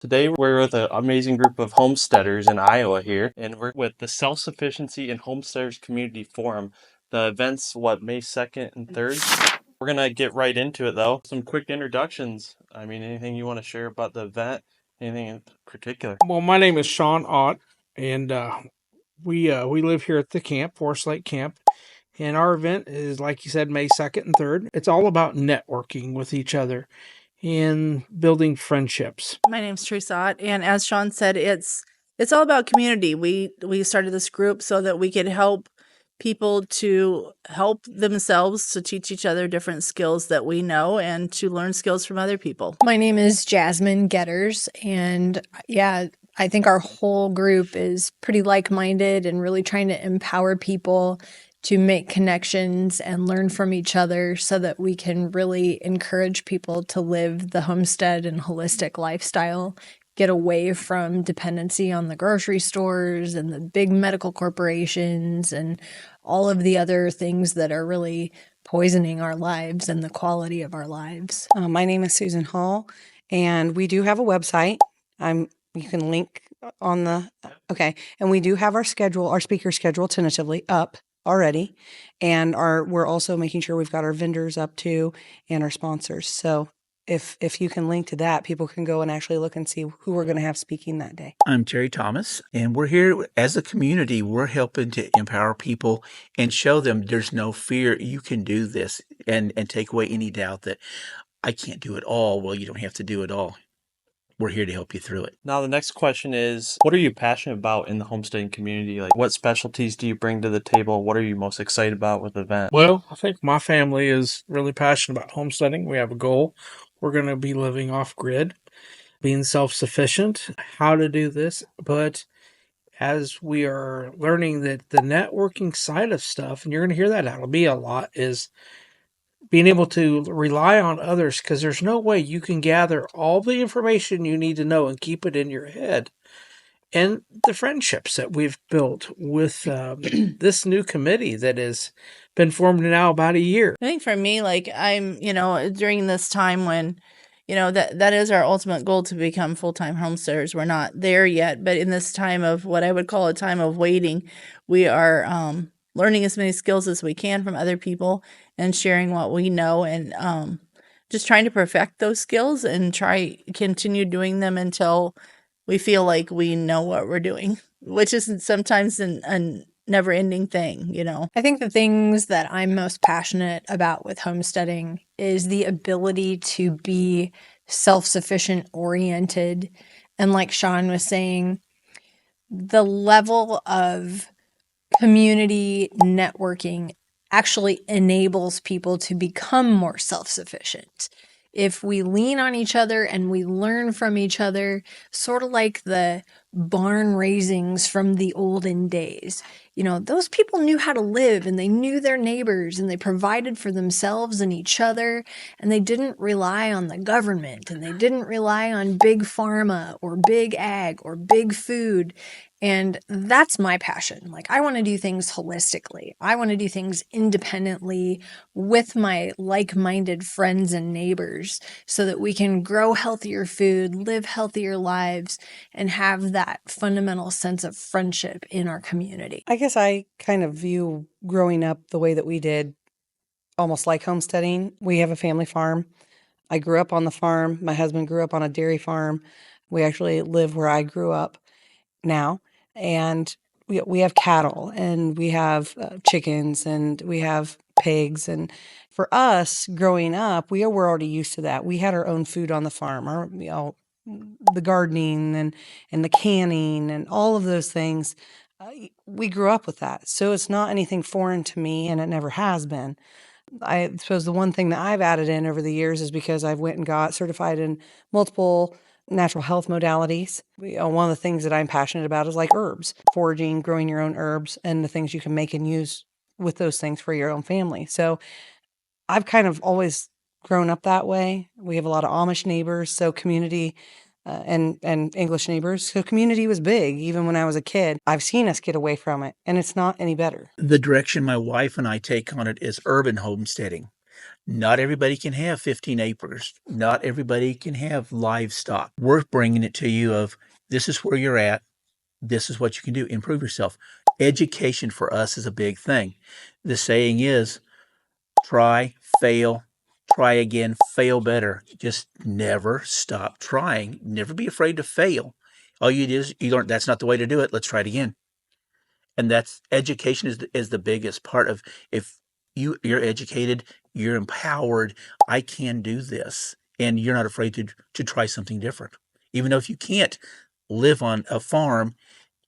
Today we're with an amazing group of homesteaders in Iowa here, and we're with the Self-Sufficiency and Homesteaders Community Forum. The event's May 2nd and 3rd. We're gonna get right into it though. Some quick introductions. Anything you want to share about the event? Anything in particular? Well, my name is Sean Ott, and we live here at the camp, Forest Lake Camp, and our event is, like you said, May 2nd and 3rd. It's all about networking with each other and building friendships. My name's Teresa Ott, and as Sean said, it's all about community. We started this group so that we could help people to help themselves, to teach each other different skills that we know and to learn skills from other people. My name is Jasmine Getters, and I think our whole group is pretty like-minded and really trying to empower people to make connections and learn from each other so that we can really encourage people to live the homestead and holistic lifestyle, get away from dependency on the grocery stores and the big medical corporations and all of the other things that are really poisoning our lives and the quality of our lives. My name is Susan Hall, and we do have a website. You can link on the, okay. And we do have our speaker schedule tentatively up already. And we're also making sure we've got our vendors up too and our sponsors. So if you can link to that, people can go and actually look and see who we're going to have speaking that day. I'm Terry Thomas, and we're here as a community. We're helping to empower people and show them there's no fear. You can do this and take away any doubt that I can't do it all. Well, you don't have to do it all. We're here to help you through it. Now the next question is, what are you passionate about in the homesteading community? Like, what specialties do you bring to the table? What are you most excited about with the event? Well, I think my family is really passionate about homesteading. We have a goal. We're going to be living off grid, being self-sufficient, how to do this. But as we are learning that the networking side of stuff, and you're going to hear that out of me a lot, is being able to rely on others, because there's no way you can gather all the information you need to know and keep it in your head. And the friendships that we've built with this new committee that has been formed now about a year. I think for me, I'm, during this time when, that is our ultimate goal, to become full-time homesteaders. We're not there yet, but in this time of what I would call a time of waiting, we are learning as many skills as we can from other people and sharing what we know, and just trying to perfect those skills and continue doing them until we feel like we know what we're doing, which is sometimes a never-ending thing, I think the things that I'm most passionate about with homesteading is the ability to be self-sufficient oriented. And like Sean was saying, the level of community networking actually enables people to become more self-sufficient. If we lean on each other and we learn from each other, sort of like the barn raisings from the olden days, those people knew how to live, and they knew their neighbors, and they provided for themselves and each other, and they didn't rely on the government, and they didn't rely on big pharma or big ag or big food. And that's my passion. Like, I want to do things holistically. I want to do things independently with my like-minded friends and neighbors so that we can grow healthier food, live healthier lives, and have that fundamental sense of friendship in our community. I guess I kind of view growing up the way that we did almost like homesteading. We have a family farm. I grew up on the farm. My husband grew up on a dairy farm. We actually live where I grew up now. And we have cattle, and we have chickens, and we have pigs. And for us growing up, we were already used to that. We had our own food on the farm, the gardening and the canning and all of those things. We grew up with that. So it's not anything foreign to me, and it never has been. I suppose the one thing that I've added in over the years is because I've went and got certified in multiple natural health modalities. One of the things that I'm passionate about is like herbs, foraging, growing your own herbs, and the things you can make and use with those things for your own family. So I've kind of always grown up that way. We have a lot of Amish neighbors, so community and English neighbors. So community was big even when I was a kid. I've seen us get away from it, and it's not any better. The direction my wife and I take on it is urban homesteading. Not everybody can have 15 acres. Not everybody can have livestock. We're bringing it to you of this is where you're at. This is what you can do. Improve yourself. Education for us is a big thing. The saying is try, fail, try again, fail better. Just never stop trying. Never be afraid to fail. All you do is you learn that's not the way to do it. Let's try it again. And that's education is the biggest part of if you're educated, you're empowered. I can do this, and you're not afraid to try something different. Even though if you can't live on a farm,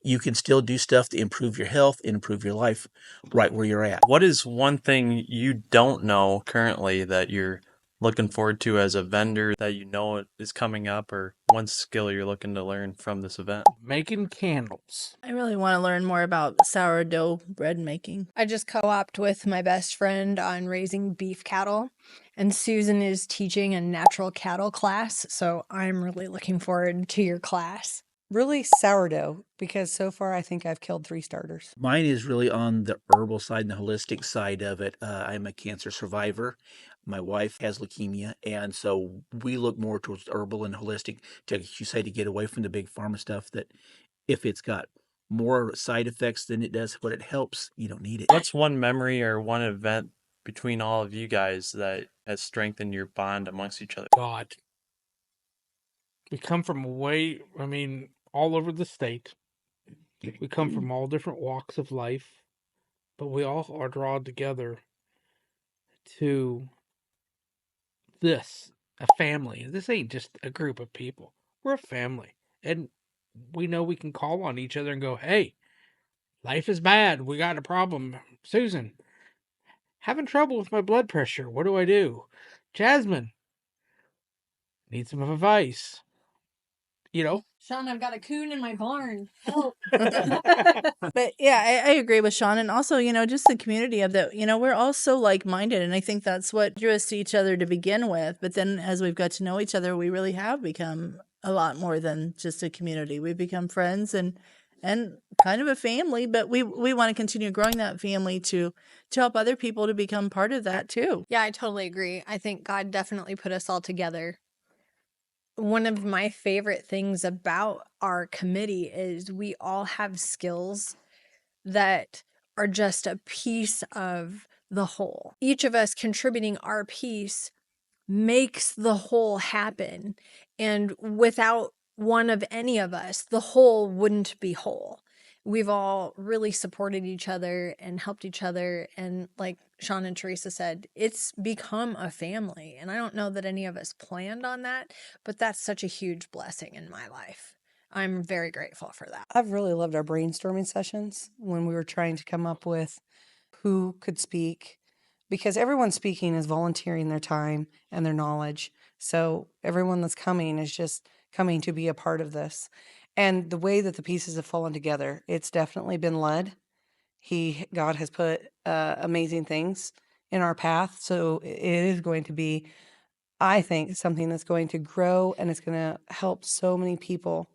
you can still do stuff to improve your health, improve your life right where you're at. What is one thing you don't know currently that you're looking forward to as a vendor that you know is coming up, or one skill you're looking to learn from this event? Making candles. I really want to learn more about sourdough bread making. I just co-opted with my best friend on raising beef cattle, and Susan is teaching a natural cattle class, so I'm really looking forward to your class. Really sourdough, because so far I think I've killed 3 starters. Mine is really on the herbal side and the holistic side of it. I'm a cancer survivor. My wife has leukemia, and so we look more towards herbal and holistic, to, like you say, to get away from the big pharma stuff that if it's got more side effects than it does what it helps, you don't need it. What's one memory or one event between all of you guys that has strengthened your bond amongst each other? God. We come from all over the state. We come from all different walks of life, but we all are drawn together to a family. This ain't just a group of people. We're a family. And we know we can call on each other and go, hey, life is bad. We got a problem. Susan, having trouble with my blood pressure. What do I do? Jasmine, need some advice. Sean, I've got a coon in my barn. Help. But yeah, I agree with Sean. And also, just the community of that, we're all so like-minded. And I think that's what drew us to each other to begin with. But then as we've got to know each other, we really have become a lot more than just a community. We've become friends and kind of a family, but we want to continue growing that family to help other people to become part of that too. Yeah, I totally agree. I think God definitely put us all together. One of my favorite things about our committee is we all have skills that are just a piece of the whole. Each of us contributing our piece makes the whole happen. And without one of any of us, the whole wouldn't be whole. We've all really supported each other and helped each other. And like Sean and Teresa said, it's become a family. And I don't know that any of us planned on that, but that's such a huge blessing in my life. I'm very grateful for that. I've really loved our brainstorming sessions when we were trying to come up with who could speak, because everyone speaking is volunteering their time and their knowledge. So everyone that's coming is just coming to be a part of this. And the way that the pieces have fallen together, it's definitely been led. God has put amazing things in our path. So it is going to be, I think, something that's going to grow, and it's going to help so many people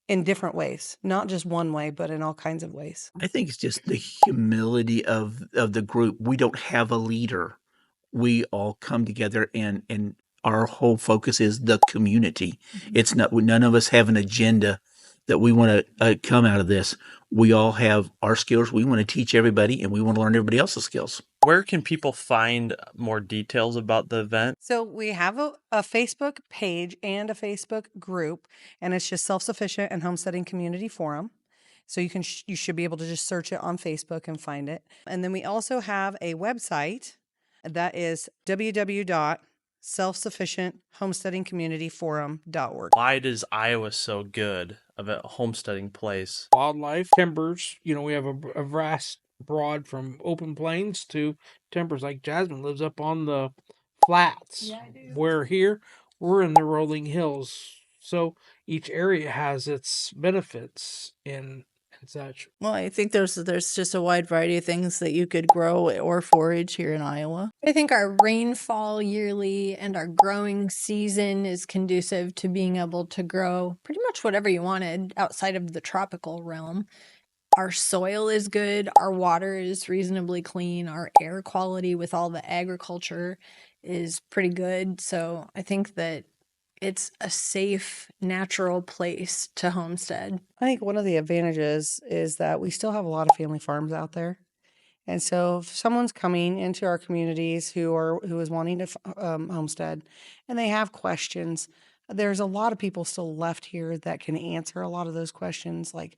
in different ways, not just one way, but in all kinds of ways. I think it's just the humility of the group. We don't have a leader. We all come together and our whole focus is the community. It's not, none of us have an agenda that we want to come out of this. We all have our skills. We want to teach everybody, and we want to learn everybody else's skills. Where can people find more details about the event? So we have a Facebook page and a Facebook group, and it's just Self-Sufficient and Homesteading Community Forum. So you should be able to just search it on Facebook and find it. And then we also have a website that is www.selfsufficienthomesteadingcommunityforum.org. Why does Iowa so good of a homesteading place? Wildlife, timbers. We have a vast broad from open plains to timbers. Like Jasmine lives up on the flats. Yeah, I do. Where here, we're in the rolling hills. So each area has its benefits and such. Well, I think there's just a wide variety of things that you could grow or forage here in Iowa. I think our rainfall yearly and our growing season is conducive to being able to grow pretty much whatever you wanted outside of the tropical realm. Our soil is good. Our water is reasonably clean. Our air quality with all the agriculture is pretty good. So I think that it's a safe, natural place to homestead. I think one of the advantages is that we still have a lot of family farms out there. And so if someone's coming into our communities who is wanting to homestead and they have questions, there's a lot of people still left here that can answer a lot of those questions, like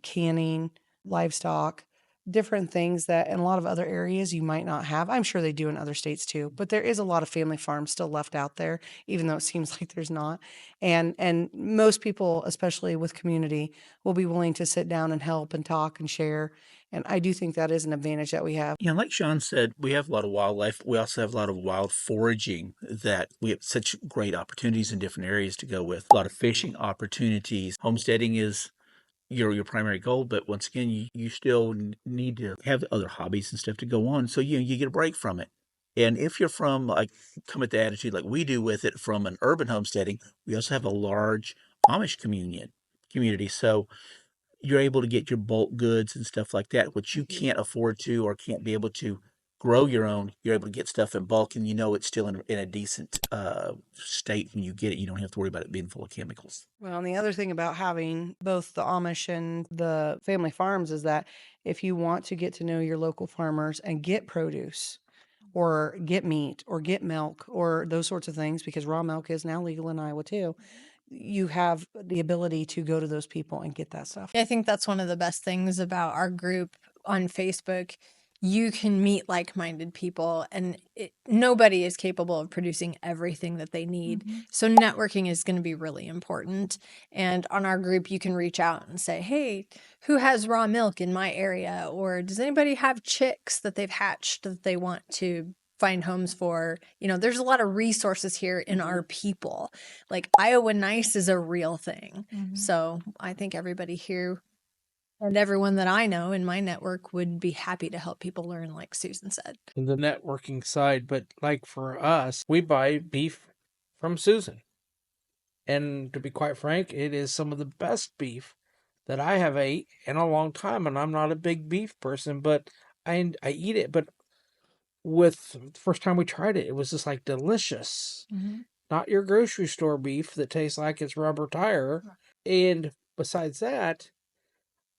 canning, livestock, different things that in a lot of other areas you might not have. I'm sure they do in other states too, but there is a lot of family farms still left out there, even though it seems like there's not. And most people, especially with community, will be willing to sit down and help and talk and share. And I do think that is an advantage that we have. Yeah, like Sean said, we have a lot of wildlife. We also have a lot of wild foraging that we have such great opportunities in different areas to go with. A lot of fishing opportunities. Homesteading is your primary goal, but once again, you still need to have other hobbies and stuff to go on, so you get a break from it. And if you're from like come at the attitude like we do with it from an urban homesteading, we also have a large Amish community. So you're able to get your bulk goods and stuff like that, which you can't afford to or can't be able to grow your own. You're able to get stuff in bulk, and you know it's still in a decent state when you get it. You don't have to worry about it being full of chemicals. Well, and the other thing about having both the Amish and the family farms is that if you want to get to know your local farmers and get produce or get meat or get milk or those sorts of things, because raw milk is now legal in Iowa too, you have the ability to go to those people and get that stuff. I think that's one of the best things about our group on Facebook. You can meet like-minded people, and nobody is capable of producing everything that they need. So networking is going to be really important. And on our group, you can reach out and say, hey, who has raw milk in my area? Or does anybody have chicks that they've hatched that they want to find homes for? You know, there's a lot of resources here in our people. Like Iowa Nice is a real thing. So I think everybody here and everyone that I know in my network would be happy to help people learn, like Susan said. The networking side, but like for us, we buy beef from Susan. And to be quite frank, it is some of the best beef that I have ate in a long time. And I'm not a big beef person, but I eat it. But with the first time we tried it, it was just like delicious. Not your grocery store beef that tastes like it's rubber tire. And besides that,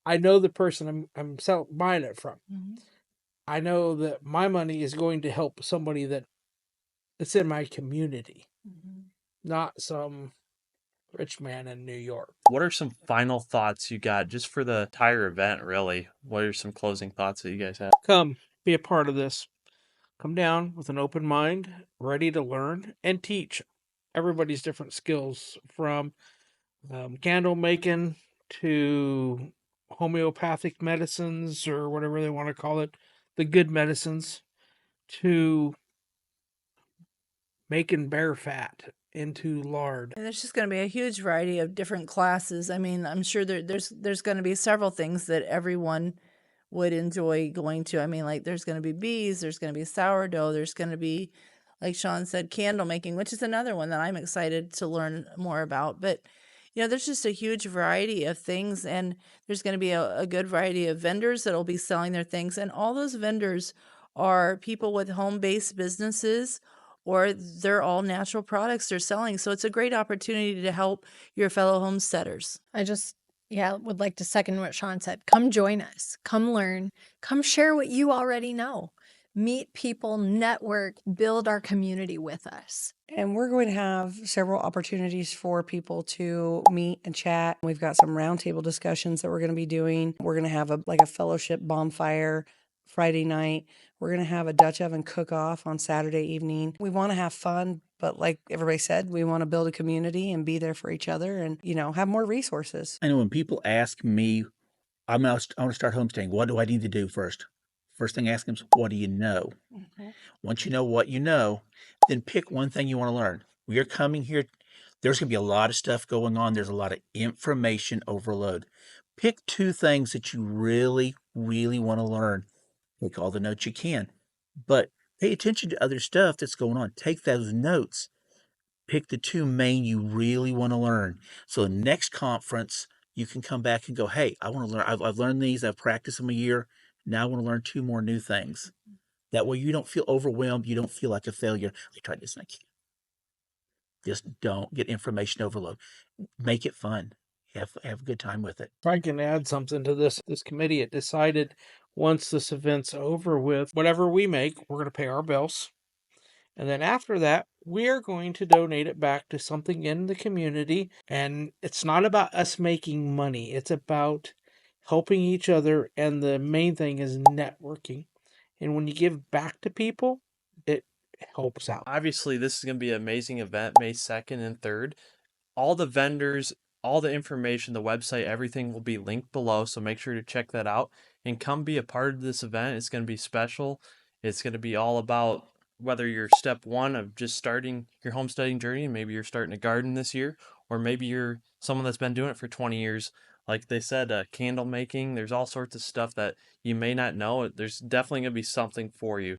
I know the person I'm buying it from. I know that my money is going to help somebody that's in my community, not some rich man in New York. What are some final thoughts you got just for the entire event, really? What are some closing thoughts that you guys have? Come be a part of this. Come down with an open mind, ready to learn and teach everybody's different skills, from candle making to homeopathic medicines or whatever they want to call it, the good medicines, to making bear fat into lard. And there's just going to be a huge variety of different classes. I mean, I'm sure there's going to be several things that everyone would enjoy going to. I mean, like there's going to be bees, there's going to be sourdough, there's going to be, like Sean said, candle making, which is another one that I'm excited to learn more about. But there's just a huge variety of things, and there's going to be a good variety of vendors that'll be selling their things, and all those vendors are people with home-based businesses, or they're all natural products they're selling. So it's a great opportunity to help your fellow homesteaders. I just, would like to second what Sean said. Come join us. Come learn. Come share what you already know. Meet people, network, build our community with us. And we're going to have several opportunities for people to meet and chat. We've got some roundtable discussions that we're going to be doing. We're going to have a fellowship bonfire Friday night. We're going to have a Dutch oven cook-off on Saturday evening. We want to have fun, but like everybody said, we want to build a community and be there for each other and, have more resources. I know when people ask me, I want to start homesteading, what do I need to do first? First thing I ask them is, what do you know? Once you know what you know, then pick one thing you want to learn. When you're coming here, there's going to be a lot of stuff going on. There's a lot of information overload. Pick two things that you really, really want to learn. Take all the notes you can, but pay attention to other stuff that's going on. Take those notes. Pick the two main you really want to learn. So the next conference, you can come back and go, hey, I want to learn. I've learned these. I've practiced them a year. Now I want to learn two more new things. That way you don't feel overwhelmed. You don't feel like a failure. I tried this and I can't. Just don't get information overload. Make it fun. Have a good time with it. If I can add something to this committee, it decided once this event's over with, whatever we make, we're going to pay our bills. And then after that, we are going to donate it back to something in the community. And it's not about us making money. It's about helping each other. And the main thing is networking. And when you give back to people, it helps out. Obviously, this is going to be an amazing event, May 2nd and 3rd. All the vendors, all the information, the website, everything will be linked below. So make sure to check that out and come be a part of this event. It's going to be special. It's going to be all about whether you're step one of just starting your homesteading journey, and maybe you're starting a garden this year, or maybe you're someone that's been doing it for 20 years. Like they said, candle making, there's all sorts of stuff that you may not know. There's definitely going to be something for you.